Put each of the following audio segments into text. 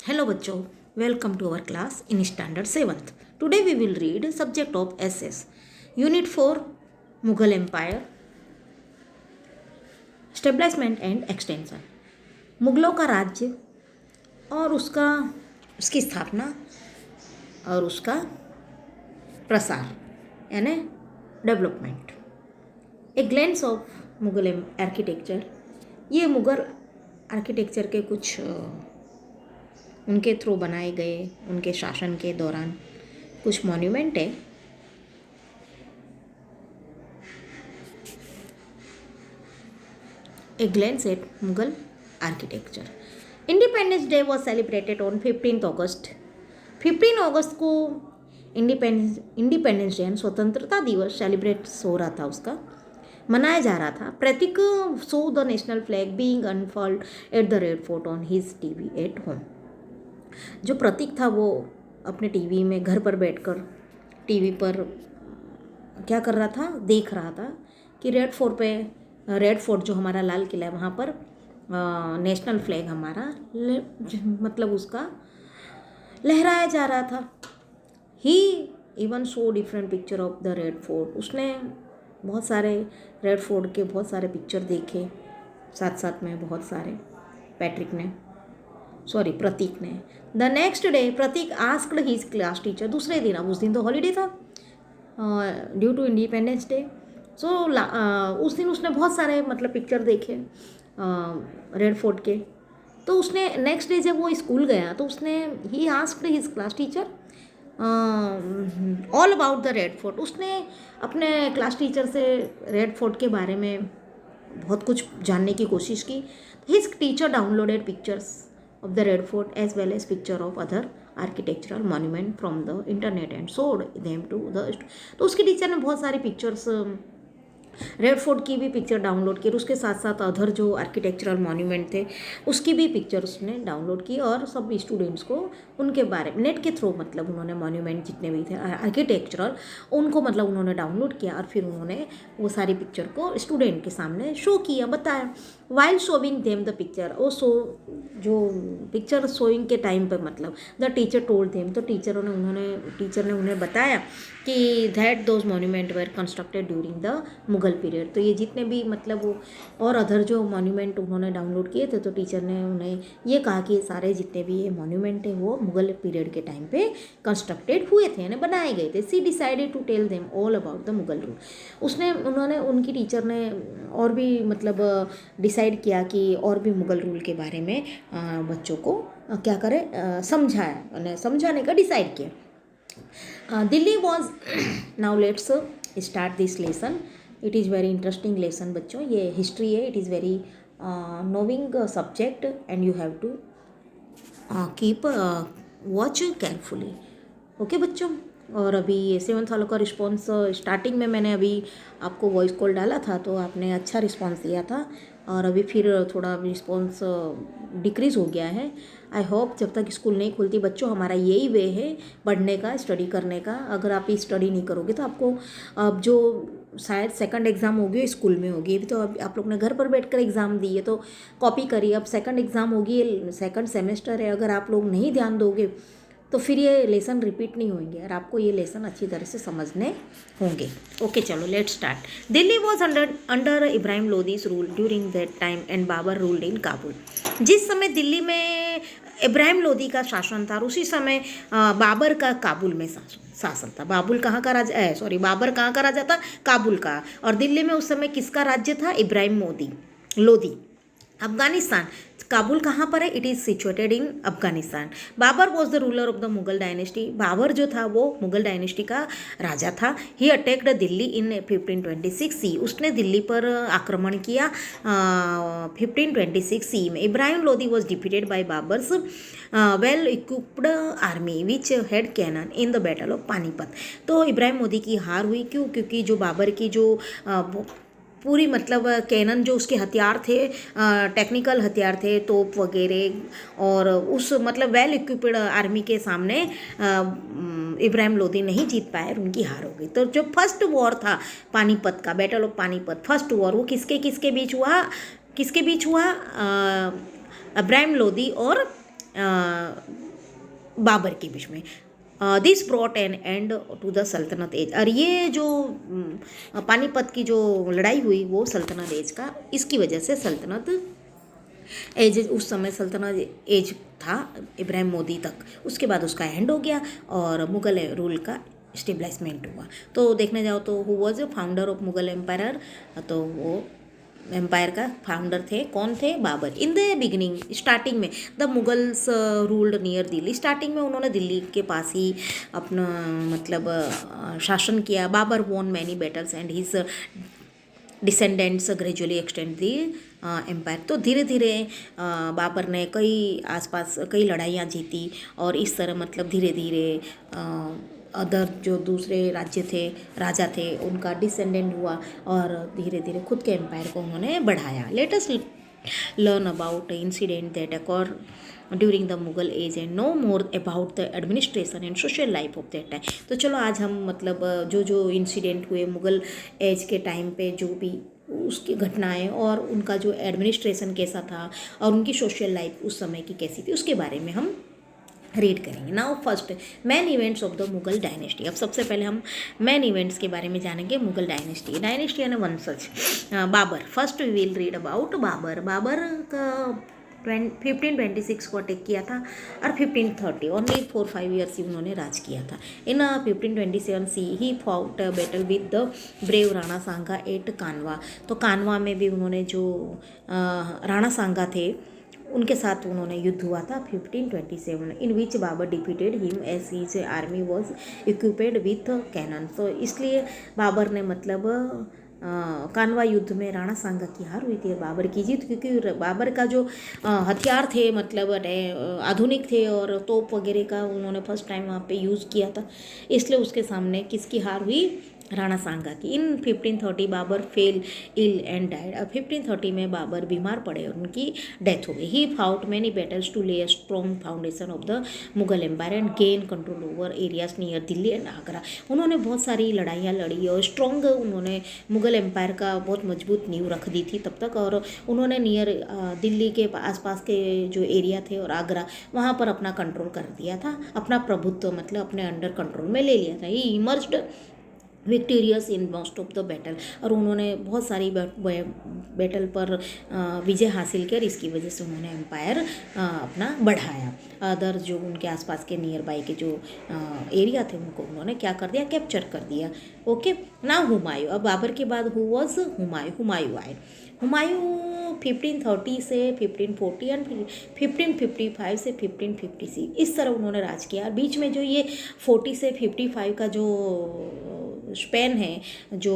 Hello बच्चों, welcome to our class in standard 7th. Today we will read subject of SS, Unit 4, Mughal Empire, Stabilizement and Extension. मुगलों का राज्य और उसकी स्थापना और उसका प्रसार यानी development. A glens of Mughal architecture. ये मुगल आर्किटेक्चर के कुछ उनके थ्रू बनाए गए उनके शासन के दौरान कुछ मॉन्यूमेंट है. A glance at Mughal architecture. Independence Day was celebrated on 15 August. 15 August को इंडिपेंडेंस डे स्वतंत्रता दिवस सेलिब्रेट हो रहा था, उसका मनाया जा रहा था. Prateek so the national flag being unfurled at the Red Fort on his TV at home. जो प्रतीक था वो अपने टीवी में घर पर बैठकर टीवी पर क्या कर रहा था, देख रहा था कि रेड फोर्ट जो हमारा लाल किला है वहाँ पर नेशनल फ्लैग हमारा मतलब उसका लहराया जा रहा था. He even show different picture of the Red Fort. उसने बहुत सारे रेड फोर्ट के बहुत सारे पिक्चर देखे, साथ साथ में बहुत सारे प्रतीक ने. The next day Prateek asked his class teacher. दूसरे दिन, अब उस दिन तो हॉलीडे था due to Independence Day. So उस दिन उसने बहुत सारे मतलब पिक्चर देखे रेड फोर्ट के. तो उसने नेक्स्ट डे जब वो स्कूल गया तो उसने he asked his class teacher all about the Red Fort. उसने अपने क्लास टीचर से रेड फोर्ट के बारे में बहुत कुछ जानने की कोशिश की. His teacher downloaded pictures of the Red Fort as well as picture of other architectural monument from the internet and showed them to the. तो उसके टीचर ने बहुत सारे पिक्चर्स रेड फोर्ट की भी पिक्चर डाउनलोड की और उसके साथ साथ अदर जो आर्किटेक्चरल मॉन्यूमेंट थे उसकी भी पिक्चर उसने डाउनलोड की और सब स्टूडेंट्स को उनके बारे में नेट के थ्रू मतलब उन्होंने मॉन्यूमेंट जितने भी थे आर्किटेक्चरल उनको मतलब उन्होंने डाउनलोड किया और फिर उन्होंने वो सारी पिक्चर को स्टूडेंट के सामने शो किया, बताया. While showing them the picture. वो जो पिक्चर शोइंग के टाइम पर मतलब द टीचर टोल्ड देम, तो टीचर ने उन्हें बताया कि that those monument were constructed during the Mughal period. तो ये जितने भी मतलब वो और अदर जो मॉन्यूमेंट उन्होंने डाउनलोड किए थे तो टीचर ने उन्हें ये कहा कि सारे जितने भी ये मॉन्यूमेंट है वो मुगल पीरियड के टाइम पे कंस्ट्रक्टेड हुए थे यानी बनाए गए थे. C decided to tell them all about the Mughal rule. उनकी टीचर ने और भी मतलब डिसाइड किया कि और भी मुगल रूल के बारे में बच्चों को क्या करें समझाया, समझाने का डिसाइड किया. Delhi was. Now let's start this lesson. It is very interesting lesson बच्चों. ये हिस्ट्री है. It is very knowing subject and you have to keep watch carefully. Okay बच्चों. और अभी 7th वालों का रिस्पॉन्स स्टार्टिंग में मैंने अभी आपको वॉइस कॉल डाला था तो आपने अच्छा रिस्पॉन्स दिया था और अभी फिर थोड़ा रिस्पॉन्स डिक्रीज़ हो गया है. आई होप जब तक स्कूल नहीं खुलती बच्चों हमारा यही वे है पढ़ने का, स्टडी करने का. अगर आप स्टडी नहीं करोगे तो आपको अब जो शायद सेकंड एग्ज़ाम होगी स्कूल में होगी. अभी तो अब आप लोग ने घर पर बैठकर एग्ज़ाम दी है तो कॉपी करिए. अब सेकंड एग्ज़ाम होगी, सेकंड सेमेस्टर है. अगर आप लोग नहीं ध्यान दोगे तो फिर ये लेसन रिपीट नहीं होंगे और आपको ये लेसन अच्छी तरह से समझने होंगे. ओके चलो let's start. Delhi was under Ibrahim Lodi's rule during that time and Babur ruled in Kabul. जिस समय दिल्ली में इब्राहिम लोदी का शासन था उसी समय बाबर का काबुल में शासन था. बाबर कहाँ का राजा था? काबुल का. और दिल्ली में उस समय किसका राज्य था? इब्राहिम लोदी. अफगानिस्तान. काबुल कहाँ पर है? It is situated in Afghanistan. Babur was the ruler of the Mughal dynasty. Babur जो था वो मुगल डायनेस्टी का राजा था. He attacked Delhi in 1526 C. उसने दिल्ली पर आक्रमण किया 1526 सी में. Ibrahim Lodi was defeated by Babur's well equipped army which had cannon in the battle of Panipat. तो इब्राहिम लोदी की हार हुई. क्यों? क्योंकि जो बाबर की जो पूरी मतलब कैनन जो उसके हथियार थे टेक्निकल हथियार थे, तोप वगैरह, और उस मतलब वेल इक्विप्ड आर्मी के सामने इब्राहिम लोदी नहीं जीत पाए और उनकी हार हो गई. तो जो फर्स्ट वॉर था पानीपत का, battle of Panipat, first war, वो किसके बीच हुआ? इब्राहिम लोदी और बाबर के बीच में। This brought an end to the sultanate age. और ये जो पानीपत की जो लड़ाई हुई वो सल्तनत एज का, इसकी वजह से सल्तनत एज, उस समय सल्तनत एज था इब्राहिम लोदी तक, उसके बाद उसका एंड हो गया और मुग़ल रूल का स्टेब्लिशमेंट हुआ। तो देखने जाओ तो who was founder of Mughal empire, तो वो एम्पायर का फाउंडर थे, कौन थे? Babur. In the beginning, starting में the Mughals ruled near Delhi, starting में उन्होंने दिल्ली के पास ही अपना मतलब शासन किया। Babur won many battles and his descendants gradually extend the empire. तो धीरे धीरे बाबर ने कई आसपास कई लड़ाइयाँ जीती और इस तरह मतलब धीरे धीरे अदर जो दूसरे राज्य थे, राजा थे, उनका डिसेंडेंट हुआ और धीरे धीरे खुद के एम्पायर को उन्होंने बढ़ाया। Let us learn about incident that occur during the Mughal age and know more about the administration and social life of that time. तो चलो आज हम मतलब जो जो इंसिडेंट हुए मुगल एज के टाइम पे, जो भी उसकी घटनाएं और उनका जो एडमिनिस्ट्रेशन कैसा था और उनकी सोशल लाइफ उस समय की कैसी थी, उसके बारे में हम रीड करेंगे। Now first, man events of the Mughal dynasty. अब सबसे पहले हम मैन इवेंट्स के बारे में जानेंगे। मुगल डायनेस्टी, डायनेस्टी यानी वंशज। Babur, first we will read about Babur. Babur का 1526 को अटैक किया था और 1530 ओनली 4-5 ईयर्स ही उन्होंने राज किया था। In 1527 C he fought battle with the brave Rana Sanga at Khanwa. तो कानवा में भी उन्होंने जो राणा सांगा थे उनके साथ उन्होंने युद्ध हुआ था 1527, in which Babur defeated him as his army was equipped with cannon. तो इसलिए बाबर ने मतलब कानवा युद्ध में राणा सांगा की हार हुई थी, बाबर की जीत, क्योंकि बाबर का जो हथियार थे मतलब आधुनिक थे और तोप वगैरह का उन्होंने फर्स्ट टाइम वहाँ पे यूज़ किया था, इसलिए उसके सामने किसकी हार हुई? राणा सांगा की। In 1530 Babur fell ill and died. अब 1530 में बाबर बीमार पड़े और उनकी डेथ हो गई। He fought many battles to lay a strong foundation of the Mughal empire and gain control over areas near Delhi and Agra. उन्होंने बहुत सारी लड़ाइयाँ लड़ी और स्ट्रॉन्ग उन्होंने मुगल एम्पायर का बहुत मजबूत नींव रख दी थी तब तक, और उन्होंने नियर दिल्ली के आसपास के जो एरिया थे और आगरा, वहाँ पर अपना कंट्रोल कर दिया था, अपना प्रभुत्व मतलब अपने अंडर कंट्रोल में ले लिया था। He emerged victorious in most of the battle, और उन्होंने बहुत सारी बैटल पर विजय हासिल की और इसकी वजह से उन्होंने एम्पायर अपना बढ़ाया। अदर जो उनके आसपास के नियर बाई के जो एरिया थे उनको उन्होंने क्या कर दिया? कैप्चर कर दिया। Okay, now Humayun. अब बाबर के बाद हु वॉज हुमायूं? हुमायूं आए। हुमायूं 1530 से 1540 एंड 1555 से 1556 इस तरह उन्होंने राज किया। और बीच में जो ये 40 से 55 का जो स्पेन है, जो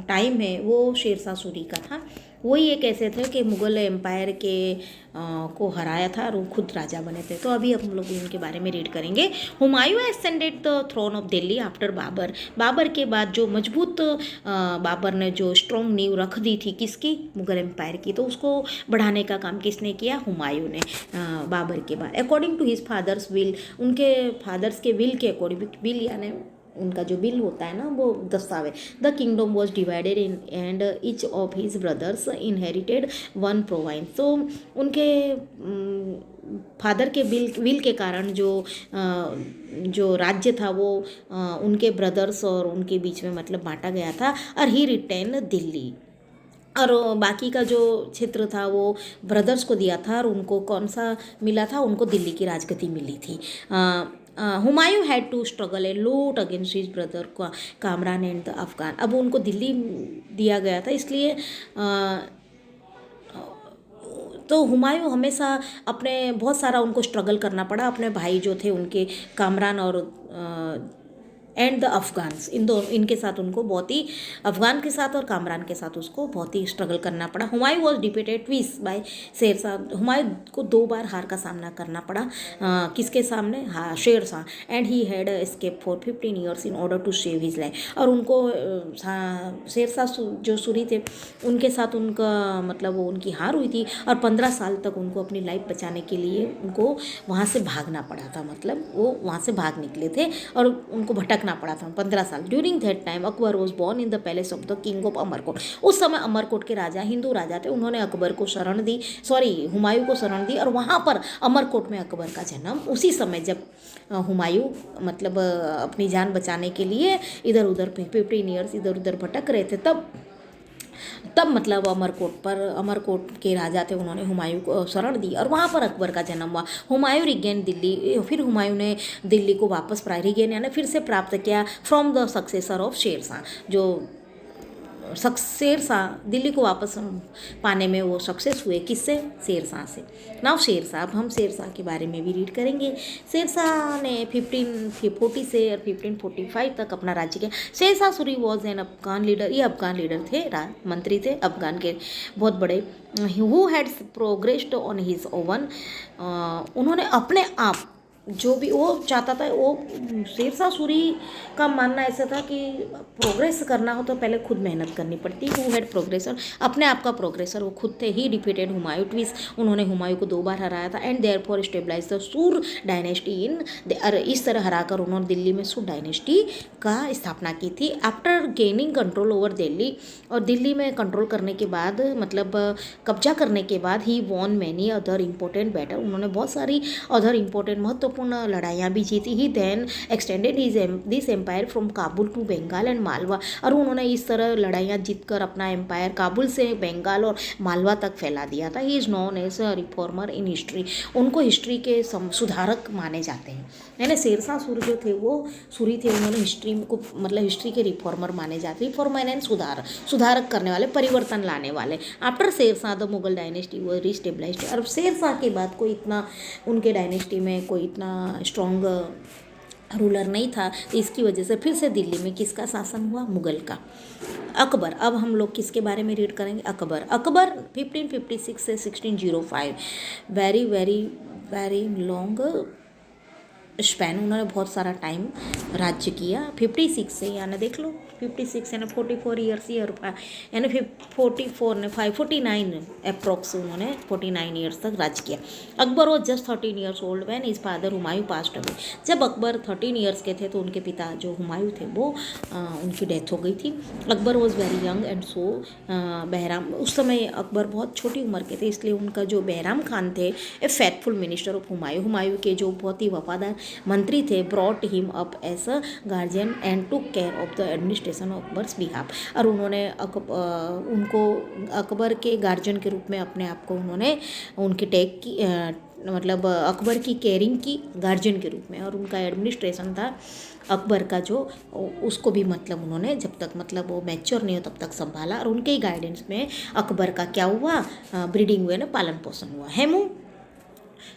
टाइम है, वो शेरशाह सूरी का था। वही एक ऐसे थे कि मुग़ल एम्पायर के को हराया था और वो खुद राजा बने थे। तो अभी हम लोग उनके बारे में रीड करेंगे। Humayun ascended the throne of Delhi after Babur. Babur के बाद जो मजबूत बाबर ने जो स्ट्रॉन्ग नींव रख दी थी किसकी? मुग़ल एम्पायर की। तो उसको बढ़ाने का काम किसने किया? हुमायूं ने बाबर के बाद। According to his father's will, उनके फादर्स के विल के अकॉर्डिंग, विल यानी उनका जो बिल होता है ना, वो दस्तावेज। The kingdom was divided in and each of his brothers inherited one province. तो उनके फादर के विल के कारण जो राज्य था वो उनके ब्रदर्स और उनके बीच में मतलब बांटा गया था। और ही रिटेन दिल्ली, और बाकी का जो क्षेत्र था वो ब्रदर्स को दिया था और उनको कौन सा मिला था? उनको दिल्ली की राजगद्दी मिली थी। Humayun had to struggle a lot against his brother Kamran and the Afghan. अब उनको दिल्ली दिया गया था, इसलिए तो हुमायूं हमेशा अपने बहुत सारा उनको स्ट्रगल करना पड़ा अपने भाई जो थे उनके कामरान और एंड द अफगान्स, इनके साथ उनको बहुत ही, अफगान के साथ और कामरान के साथ उसको बहुत ही स्ट्रगल करना पड़ा। Humayun was defeated twice by Sher Shah. Humayun को 2 बार हार का सामना करना पड़ा। किसके सामने? हाँ, Sher Shah. And he had escape for 15 years in order to save his life. और उनको शेरशाह जो सूरी थे उनके साथ उनका मतलब उनकी हार हुई थी और 15 साल तक उनको अपनी लाइफ बचाने के लिए उनको वहाँ से भागना पड़ा था। मतलब वो वहाँ से भाग निकले थे और उनको भटक भटकना पड़ा था 15 साल। During that time Akbar was born in the palace of the king of Amarkot. उस समय अमरकोट के राजा हिंदू राजा थे, उन्होंने अकबर को शरण दी, हुमायूं को शरण दी, और वहाँ पर अमरकोट में अकबर का जन्म उसी समय जब हुमायूं मतलब अपनी जान बचाने के लिए इधर उधर 15 ईयर्स इधर उधर भटक रहे थे, तब मतलब अमरकोट के राजा थे, उन्होंने हुमायूं को शरण दी और वहाँ पर अकबर का जन्म हुआ। हुमायूं रिगेन दिल्ली, फिर हुमायूं ने दिल्ली को वापस रिगेन यानी फिर से प्राप्त किया from the successor of Sher Shah. जो शेरशाह दिल्ली को वापस पाने में वो सक्सेस हुए, किससे? शेरशाह से। नाउ शेरशाह, अब हम शेरशाह के बारे में भी रीड करेंगे। शेरशाह ने 1540 से और 1545 तक अपना राज्य किया। Sher Shah Suri was an Afghan leader, ये अफगान लीडर थे, मंत्री थे अफगान के बहुत बड़े। Who had progressed on his oven, उन्होंने अपने आप जो भी वो चाहता था, वो शेरशाह सूरी का मानना ऐसा था कि प्रोग्रेस करना हो तो पहले खुद मेहनत करनी पड़ती। हु हैड प्रोग्रेसर, अपने आप का प्रोग्रेसर वो खुद थे। ही डिफीटेड हुमायूं ट्विस, उन्होंने हुमायूं को 2 बार हराया था। And therefore stabilise the Sur dynasty in, इस तरह हराकर उन्होंने दिल्ली में सूर डायनेस्टी का स्थापना की थी। After gaining control over Delhi, और दिल्ली में कंट्रोल करने के बाद मतलब कब्जा करने के बाद he won many other important battle, उन्होंने बहुत सारी अदर इम्पोर्टेंट महत्वपूर्ण लड़ाइयाँ भी जीती। He then extended this empire from Kabul to Bengal and Malwa, और उन्होंने इस तरह लड़ाइयाँ जीतकर अपना एम्पायर काबुल से बंगाल और मालवा तक फैला दिया था। He is known as a reformer in history, उनको हिस्ट्री के सुधारक माने जाते हैं। यानी शेरशाह सूरी जो थे वो सूरी थे, उन्होंने हिस्ट्री को मतलब हिस्ट्री के रिफॉर्मर माने जाते हैं। रिफॉर्मर एंड सुधारक करने वाले, परिवर्तन लाने वाले। After Sher Shah the Mughal dynasty वो रिस्टेबलाइज्ड, और शेरशाह के बाद कोई इतना उनके डायनेस्टी में कोई इतना स्ट्रॉन्ग रूलर नहीं था, तो इसकी वजह से फिर से दिल्ली में किसका शासन हुआ? मुगल का। अकबर, अब हम लोग किसके बारे में रीड करेंगे? अकबर 1556 से 1605, very very very long span, उन्होंने बहुत सारा टाइम राज्य किया। 56 से यानी देख लो 56 यानी 44 ईयर्स यानी 44 ने 549 अप्रॉक्स उन्होंने 49 ईयर्स तक राज्य किया। अकबर वो just 13 years old when his father Humayun passed away, जब अकबर 13 ईयर्स के थे तो उनके पिता जो हुमायूं थे वो उनकी डेथ हो गई थी। Akbar was very young and so Bahram, उस समय अकबर बहुत छोटी उम्र के थे, इसलिए उनका जो बहराम खान थे a faithful minister of Humayun के जो बहुत ही वफादार मंत्री थे, brought him up as a guardian and took care of the administration of Akbar's behalf, और उन्होंने उनको अकबर के गार्जियन के रूप में अपने आप को उन्होंने उनकी टेक की मतलब अकबर की केयरिंग की गार्जियन के रूप में, और उनका एडमिनिस्ट्रेशन था अकबर का जो उसको भी मतलब उन्होंने जब तक मतलब वो मैच्योर नहीं हो तब तक संभाला, और उनके ही गाइडेंस में अकबर का क्या हुआ? ब्रीडिंग हुए ना, पालन पोषण हुआ।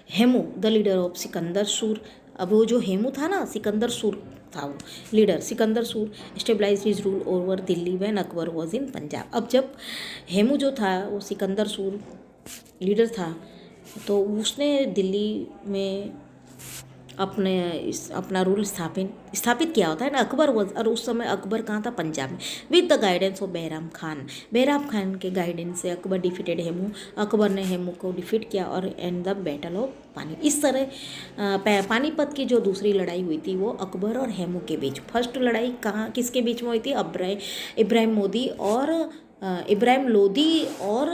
Hemu the leader of Sikandar सूर, अब वो जो हेमू था ना, सिकंदर सूर था वो leader, Sikandar Sur stabilize his rule over Delhi when Akbar was in Punjab. अब जब हेमू जो था वो सिकंदर सूर लीडर था, तो उसने दिल्ली में अपना रूल स्थापित किया होता है ना। अकबर वॉज, और उस समय अकबर कहाँ था? पंजाब में। With the guidance of Bahram Khan के गाइडेंस से अकबर डिफीटेड हेमू, अकबर ने हेमू को डिफीट किया और एंड द बैटल ऑफ पानी। इस तरह पानीपत की जो दूसरी लड़ाई हुई थी वो अकबर और हेमू के बीच। फर्स्ट लड़ाई कहाँ किसके बीच में हुई थी? इब्राहिम लोदी और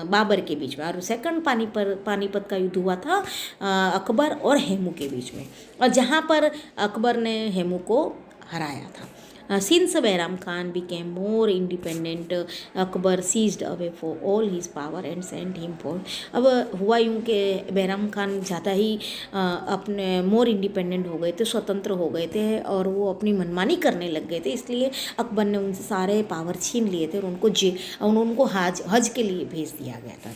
बाबर के बीच में, और सेकंड पानीपत का युद्ध हुआ था अकबर और हेमू के बीच में, और जहाँ पर अकबर ने हेमू को हराया था। Since Bahram Khan became more independent, Akbar seized away for all his power and sent him for. अब हुआ यूँ कि बहराम खान ज़्यादा ही अपने मोर इंडिपेंडेंट हो गए थे, स्वतंत्र हो गए थे, और वो अपनी मनमानी करने लग गए थे, इसलिए अकबर ने उनसे सारे पावर छीन लिए थे और उनको हज के लिए भेज दिया गया था,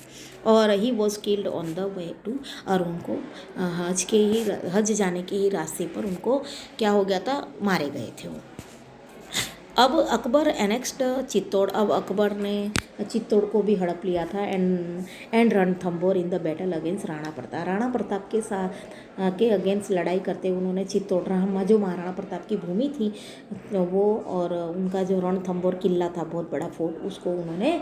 और he was killed on the way to, और उनको हज जाने के ही रास्ते पर उनको क्या हो गया था? मारे गए थे वो। अब अकबर एनेक्स्ड चित्तौड़, अब अकबर ने चित्तौड़ को भी हड़प लिया था and Ranthambore in the battle against Rana Pratap के साथ के अगेंस्ट लड़ाई करते हुए उन्होंने चित्तौड़ जो महाराणा प्रताप की भूमि थी वो, और उनका जो रणथंभौर किला था बहुत बड़ा फोर्ट, उसको उन्होंने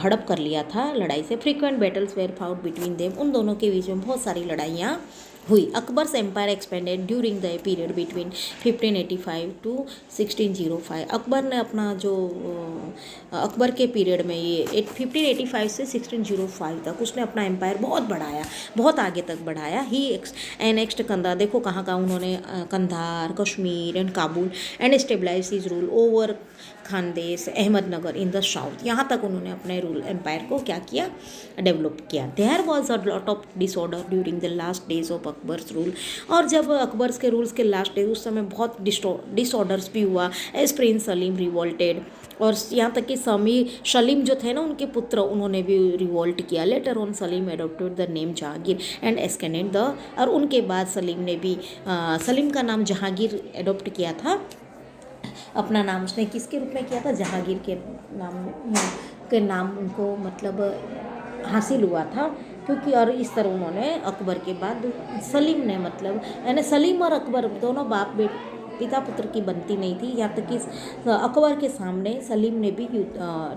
हड़प कर लिया था लड़ाई से। Frequent battles were fought between them, उन दोनों के बीच में बहुत सारी लड़ाइयाँ हुई। Akbar's empire expanded during the period between 1585 to 1605। Akbar ने अपना जो अकबर के पीरियड में ये 1585 से 1605 तक उसने अपना एम्पायर बहुत बढ़ाया, बहुत आगे तक बढ़ाया। ही एनेक्स्ड कंधार, देखो कहाँ कहाँ उन्होंने Kandahar, Kashmir and Kabul and stabilize his rule over Khandesh, Ahmednagar in the south. यहाँ तक उन्होंने अपने रूल एम्पायर को क्या किया, डेवलप किया। There was a lot of disorder during the last days of Akbar's rule. और जब अकबर्स के रूल्स के लास्ट डेज, उस समय बहुत डिसऑर्डर्स भी हुआ। एज प्रिंस सलीम रिवोल्टेड, और यहाँ तक कि सलीम जो थे ना उनके पुत्र, उन्होंने भी रिवोल्ट किया। Later on Salim adopted the name Jahangir and ascended the, और उनके बाद सलीम ने भी सलीम का नाम जहांगीर एडोप्ट किया था। अपना नाम उसने किसके रूप में किया था, जहांगीर के नाम उनको मतलब हासिल हुआ था, क्योंकि और इस तरह उन्होंने अकबर के बाद सलीम ने मतलब यानी सलीम और अकबर दोनों बाप बेटे पिता पुत्र की बनती नहीं थी। यहाँ तक कि अकबर के सामने सलीम ने भी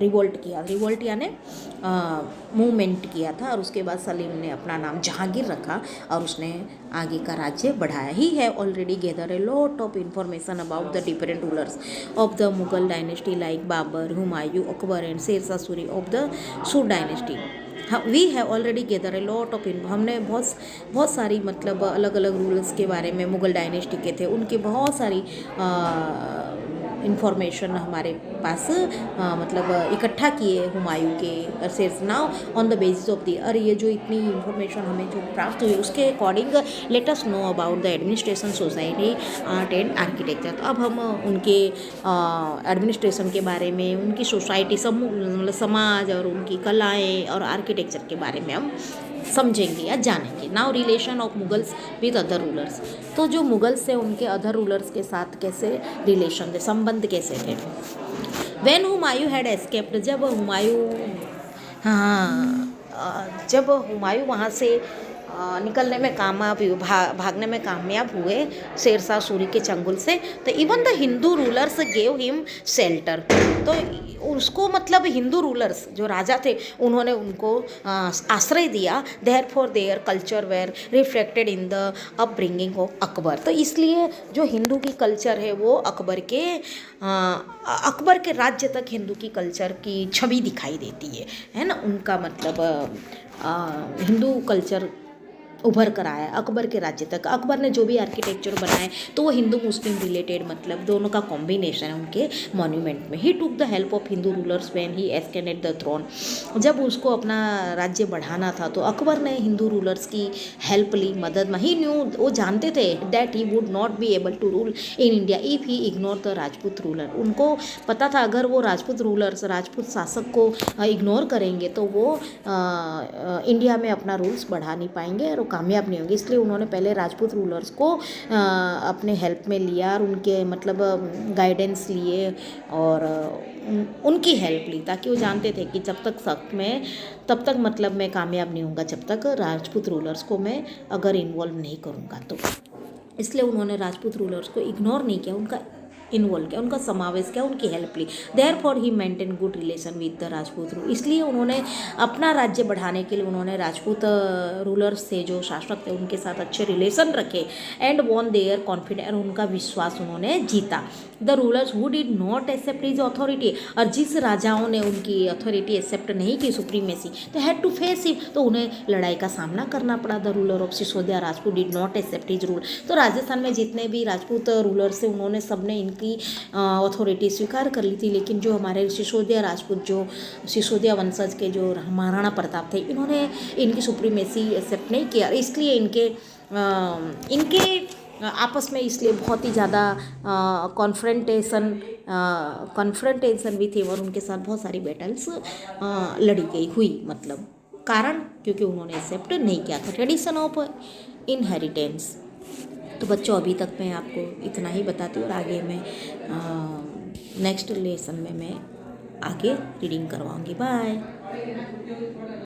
रिवोल्ट किया, रिवोल्ट यानी मूवमेंट किया था, और उसके बाद सलीम ने अपना नाम जहांगीर रखा और उसने आगे का राज्य बढ़ाया। He have already gather a lot of information about the different rulers of the Mughal dynasty like Babur, Humayun, Akbar and Sher Shah Suri of the Sur dynasty. We have already gather a lot of हमने बहुत सारी मतलब अलग अलग रूल्स के बारे में मुगल डायनेस्टी के थे, उनके बहुत सारी इंफॉर्मेशन हमारे पास मतलब इकट्ठा किए हुमायूं के shares now on the basis of the. और ये जो इतनी इंफॉर्मेशन हमें जो प्राप्त हुई उसके according let us know about the administration, society, art and architecture. तो अब हम उनके एडमिनिस्ट्रेशन के बारे में, उनकी सोसाइटी, मतलब समाज और उनकी कलाएँ और आर्किटेक्चर के बारे में हम समझेंगे या जानेंगे। Now relation of Mughals with other rulers, तो जो मुगल्स थे उनके अदर रूलर्स के साथ कैसे रिलेशन थे, संबंध कैसे थे। व्हेन हुमायूं हैड एस्केप्ड, जब हुमायूं जब हुमायूं वहाँ से निकलने में कामयाब, भागने में कामयाब हुए शेरशाह सूरी के चंगुल से, तो even the Hindu rulers gave him shelter. तो उसको मतलब हिंदू रूलर्स जो राजा थे उन्होंने उनको आश्रय दिया। Therefore their culture were reflected in the upbringing of Akbar. तो इसलिए जो हिंदू की कल्चर है वो अकबर के राज्य तक हिंदू की कल्चर की छवि दिखाई देती है ना। उनका मतलब हिंदू कल्चर उभर कर आया अकबर के राज्य तक। अकबर ने जो भी आर्किटेक्चर बनाए तो वो हिंदू मुस्लिम रिलेटेड मतलब दोनों का कॉम्बिनेशन है उनके मॉन्यूमेंट में। He took the help of Hindu rulers when he ascended the throne. जब उसको अपना राज्य बढ़ाना था तो अकबर ने हिंदू रूलर्स की हेल्प ली, मदद में। ही न्यू, वो जानते थे that he would not be able to rule in India if he ignore the Rajput ruler. उनको पता था अगर वो राजपूत रूलर्स, राजपूत शासक को इग्नोर करेंगे तो वो इंडिया में अपना रूल्स बढ़ा नहीं पाएंगे और कामयाब नहीं होंगे। इसलिए उन्होंने पहले राजपूत रूलर्स को अपने हेल्प में लिया और उनके मतलब गाइडेंस लिए और उनकी हेल्प ली, ताकि वो जानते थे कि जब तक सख्त में तब तक मतलब मैं कामयाब नहीं होऊंगा जब तक राजपूत रूलर्स को मैं अगर इन्वॉल्व नहीं करूँगा। तो इसलिए उन्होंने राजपूत रूलर्स को इग्नोर नहीं किया, उनका इन्वॉल्व किया, उनका समावेश किया, उनकी हेल्प ली। Therefore he maintain good relation with the Rajput rule. इसलिए उन्होंने अपना राज्य बढ़ाने के लिए उन्होंने राजपूत रूलर्स थे जो शासक थे उनके साथ अच्छे रिलेशन रखे। एंड वॉन देयर कॉन्फिडेंस, उनका विश्वास उन्होंने जीता। The rulers who did not accept his authority, और जिस राजाओं ने उनकी अथॉरिटी एक्सेप्ट नहीं की, सुप्रीमेसी, तो हैड टू फेस हिम, तो उन्हें लड़ाई का सामना करना पड़ा। The ruler of Sisodia Rajput did not accept his rule. तो राजस्थान में जितने भी राजपूत रूलर्स थे उन्होंने सबने की अथॉरिटी स्वीकार कर ली थी, लेकिन जो हमारे सिसोदिया राजपूत, जो सिसोदिया वंशज के जो महाराणा प्रताप थे, इन्होंने इनकी सुप्रीमेसी एक्सेप्ट नहीं किया। इसलिए इनके आपस में इसलिए बहुत ही ज़्यादा कॉन्फ्रंटेशन भी थे और उनके साथ बहुत सारी बैटल्स लड़ी गई हुई। मतलब कारण क्योंकि उन्होंने एक्सेप्ट नहीं किया था ट्रेडिशन ऑफ इनहेरिटेंस। तो बच्चों अभी तक मैं आपको इतना ही बताती हूँ और आगे मैं नेक्स्ट लेसन में मैं आगे रीडिंग करवाऊँगी। बाय।